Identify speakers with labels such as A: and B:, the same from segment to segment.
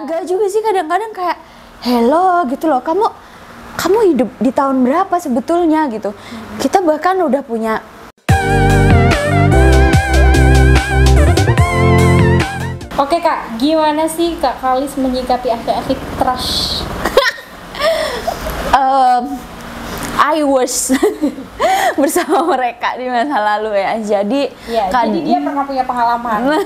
A: Enggak juga sih, kadang-kadang kayak hello gitu loh, kamu hidup di tahun berapa sebetulnya gitu. Kita bahkan udah punya
B: Oke Kak, gimana sih Kak Kalis menyikapi akhi-akhi trash?
A: I was bersama mereka di masa lalu ya. Jadi
B: ya, jadi dia pernah punya pengalaman.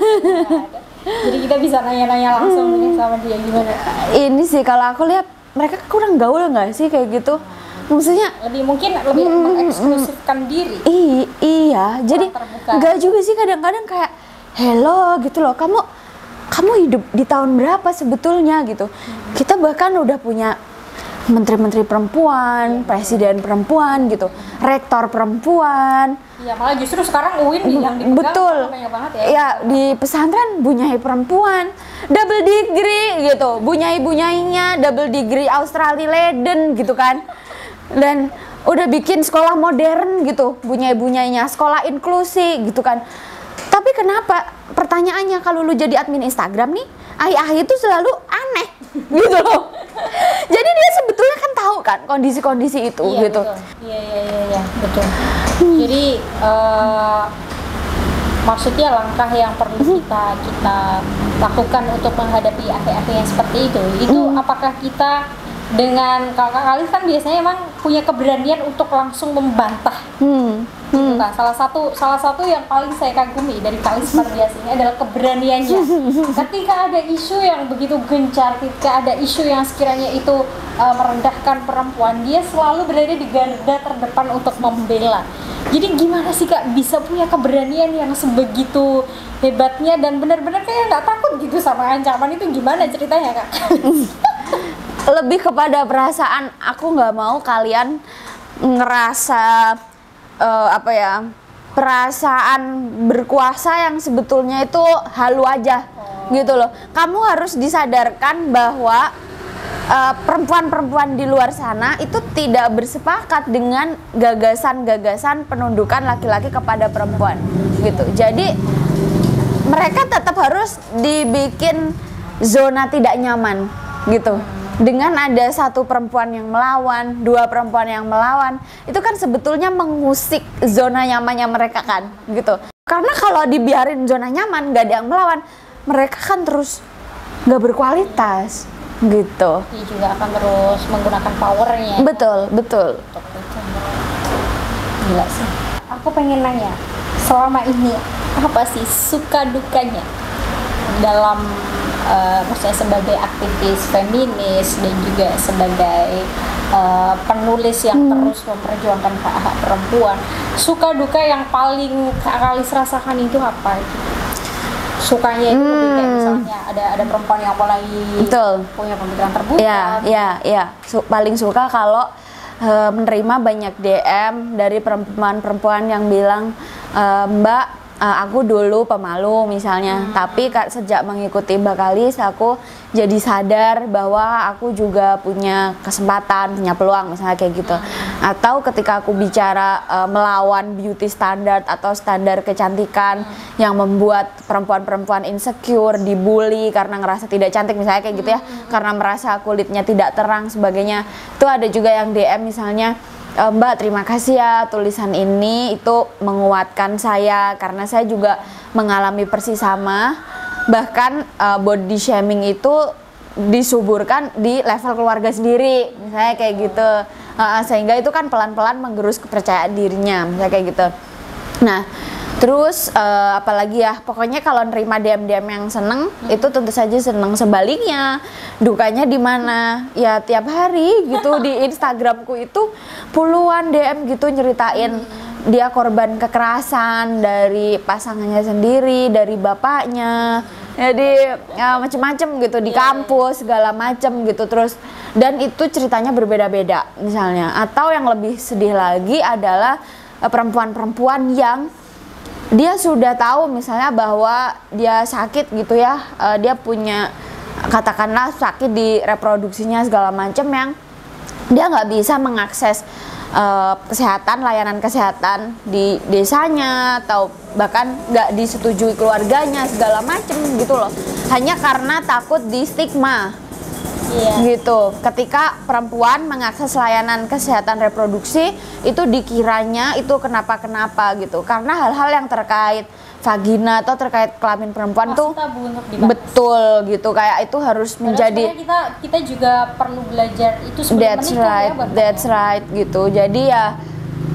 B: Jadi kita bisa nanya-nanya langsung nih sama dia gimana.
A: Ini sih kalau aku lihat mereka kurang gaul nggak sih kayak gitu? Maksudnya
B: lebih mengeksklusifkan diri.
A: Iya, jadi nggak juga sih, kadang-kadang kayak hello gitu loh, kamu hidup di tahun berapa sebetulnya gitu. Kita bahkan udah punya menteri-menteri perempuan, presiden perempuan gitu, rektor perempuan.
B: Iya, malah justru sekarang UIN yang dipegang.
A: Betul.
B: Banyak banget ya.
A: Ya, di pesantren bunyai perempuan, double degree gitu, bunyai-bunyainya double degree Australian gitu kan. Dan udah bikin sekolah modern gitu, bunyai-bunyainya, sekolah inklusi gitu kan. Tapi kenapa pertanyaannya kalau lu jadi admin Instagram nih, Ahi itu selalu aneh gitu loh. Jadi dia sebetulnya kan tahu kan kondisi-kondisi itu
B: iya,
A: gitu.
B: Iya, betul. Jadi maksudnya langkah yang perlu kita lakukan untuk menghadapi akhi-akhi yang seperti itu apakah kita dengan Kakak Kalis kan biasanya emang punya keberanian untuk langsung membantah. Gitu kan. Salah satu yang paling saya kagumi dari Kalis biasanya adalah keberaniannya. Ketika ada isu yang begitu gencar, ketika ada isu yang sekiranya itu merendahkan perempuan, dia selalu berada di garda terdepan untuk membela. Jadi gimana sih Kak bisa punya keberanian yang sebegitu hebatnya dan benar-benar kayak nggak takut gitu sama ancaman itu, gimana ceritanya Kak?
A: Lebih kepada perasaan, aku nggak mau kalian ngerasa perasaan berkuasa yang sebetulnya itu halu aja gitu loh. Kamu harus disadarkan bahwa perempuan-perempuan di luar sana itu tidak bersepakat dengan gagasan-gagasan penundukan laki-laki kepada perempuan gitu. Jadi mereka tetap harus dibikin zona tidak nyaman gitu. Dengan ada satu perempuan yang melawan, dua perempuan yang melawan, itu kan sebetulnya mengusik zona nyamannya mereka kan gitu. Karena kalau dibiarin zona nyaman, gak ada yang melawan, mereka kan terus gak berkualitas gitu.
B: Dia juga akan terus menggunakan powernya.
A: Betul.
B: Gila sih. Aku pengen nanya, selama ini apa sih suka dukanya dalam maksudnya sebagai aktivis feminis dan juga sebagai penulis yang terus memperjuangkan hak-hak perempuan, suka duka yang paling Kak Kalis rasakan itu apa itu? Sukanya itu lebih kayak misalnya ada perempuan yang mulai punya pemikiran terbuka.
A: Iya. Paling suka kalau menerima banyak DM dari perempuan-perempuan yang bilang, Mbak, aku dulu pemalu misalnya, tapi sejak mengikuti Mbak Kalis aku jadi sadar bahwa aku juga punya kesempatan, punya peluang misalnya kayak gitu. Atau ketika aku bicara melawan beauty standard atau standar kecantikan yang membuat perempuan-perempuan insecure, dibully karena ngerasa tidak cantik misalnya kayak gitu ya, karena merasa kulitnya tidak terang sebagainya. Itu ada juga yang DM misalnya, Mbak, terima kasih ya, tulisan ini itu menguatkan saya karena saya juga mengalami persis sama. Bahkan body shaming itu disuburkan di level keluarga sendiri misalnya kayak gitu. Sehingga itu kan pelan-pelan menggerus kepercayaan dirinya misalnya kayak gitu. Nah, terus apalagi ya, pokoknya kalau nerima DM-DM yang seneng itu tentu saja seneng. Sebaliknya dukanya di mana? Ya tiap hari gitu di Instagramku itu puluhan DM gitu nyeritain dia korban kekerasan dari pasangannya sendiri, dari bapaknya. Jadi macem-macem gitu di kampus segala macem gitu terus, dan itu ceritanya berbeda-beda misalnya. Atau yang lebih sedih lagi adalah perempuan-perempuan yang dia sudah tahu misalnya bahwa dia sakit gitu ya, dia punya katakanlah sakit di reproduksinya segala macam yang dia nggak bisa mengakses kesehatan, layanan kesehatan di desanya atau bahkan nggak disetujui keluarganya segala macem gitu loh, hanya karena takut di stigma. Gitu. Ketika perempuan mengakses layanan kesehatan reproduksi itu dikiranya itu kenapa-kenapa gitu, karena hal-hal yang terkait vagina atau terkait kelamin perempuan tuh betul gitu, kayak itu harus menjadi
B: kita juga perlu belajar itu sebelum menikah.
A: That's right gitu. Jadi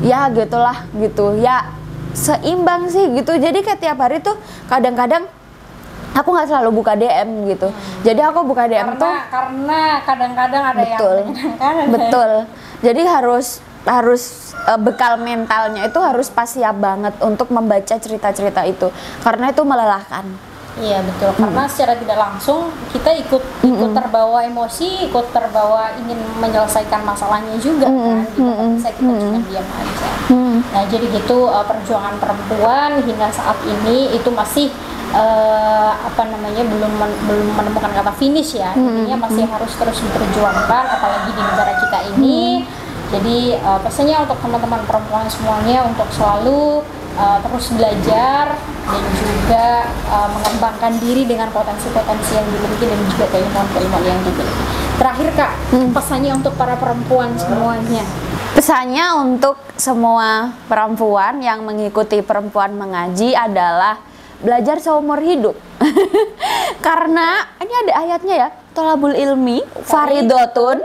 A: ya gitulah gitu ya, seimbang sih gitu. Jadi kayak tiap hari tuh kadang-kadang aku nggak selalu buka DM gitu. Jadi aku buka DM
B: karena kadang-kadang ada yang
A: betul. Jadi harus bekal mentalnya itu harus pas siap banget untuk membaca cerita-cerita itu, karena itu melelahkan.
B: Iya betul, karena secara tidak langsung kita ikut terbawa emosi, ikut terbawa ingin menyelesaikan masalahnya juga kan. Bisa kita cuma diam aja. Nah jadi gitu, perjuangan perempuan hingga saat ini itu masih belum menemukan kata finish ya. Intinya masih harus terus diperjuangkan, apalagi di negara kita ini. Jadi pesannya untuk teman-teman perempuan semuanya untuk selalu terus belajar dan juga mengembangkan diri dengan potensi-potensi yang dimiliki dan juga keilmuan-keilmuan yang dimiliki. Terakhir Kak, pesannya untuk para perempuan semuanya.
A: Pesannya untuk semua perempuan yang mengikuti Perempuan Mengaji adalah belajar seumur hidup. Karena ini ada ayatnya ya, tolabul ilmi faridotun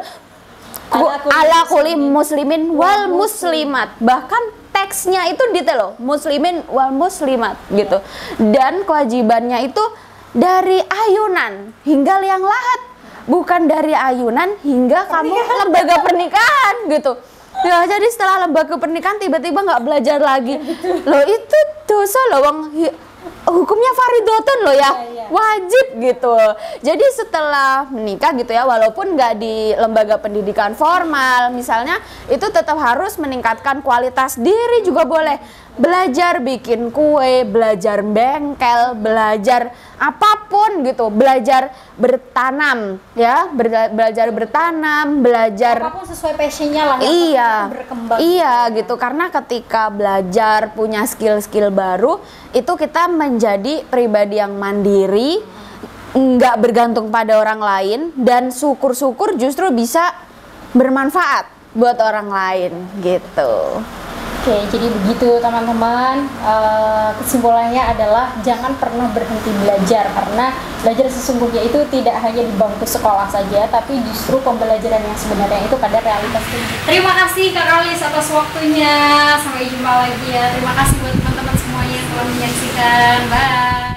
A: ala kulli muslimin wal muslimat. Bahkan teksnya itu detail loh, muslimin wal muslimat gitu. Dan kewajibannya itu dari ayunan hingga liang lahat, bukan dari ayunan hingga kamu lembaga pernikahan gitu. Ya jadi setelah lembaga pernikahan tiba-tiba nggak belajar lagi, loh itu dosa loh, hukumnya faridotun loh ya, wajib gitu. Jadi setelah menikah gitu ya, walaupun nggak di lembaga pendidikan formal misalnya, itu tetap harus meningkatkan kualitas diri juga boleh. Belajar bikin kue, belajar bengkel, belajar apapun gitu, belajar bertanam ya, belajar bertanam, belajar
B: apapun sesuai passionnya lah.
A: Iya gitu, karena ketika belajar punya skill-skill baru itu kita menjadi pribadi yang mandiri, nggak bergantung pada orang lain, dan syukur-syukur justru bisa bermanfaat buat orang lain gitu.
B: Oke, jadi begitu teman-teman, kesimpulannya adalah jangan pernah berhenti belajar, karena belajar sesungguhnya itu tidak hanya di bangku sekolah saja, tapi justru pembelajaran yang sebenarnya itu pada realitas hidup. Terima kasih Kak Kalis atas waktunya, sampai jumpa lagi ya. Terima kasih buat teman-teman semuanya yang telah menyaksikan. Bye.